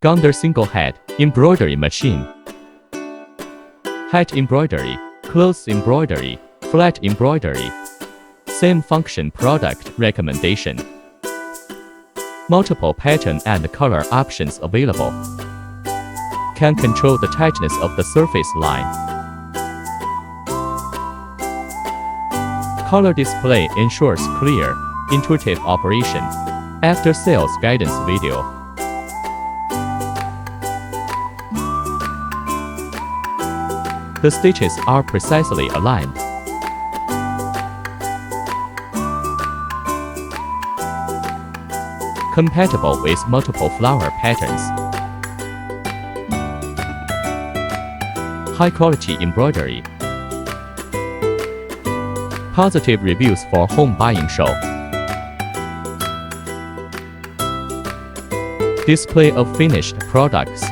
Gondor single head embroidery machine. Hat embroidery, clothes embroidery, flat embroidery. Same function product recommendation. Multiple pattern and color options available. Can control the tightness of the surface line. Color display ensures clear, intuitive operation. After sales guidance video. The stitches are precisely aligned. Compatible with multiple flower patterns. High-quality embroidery. Positive reviews for home buying show. Display of finished products.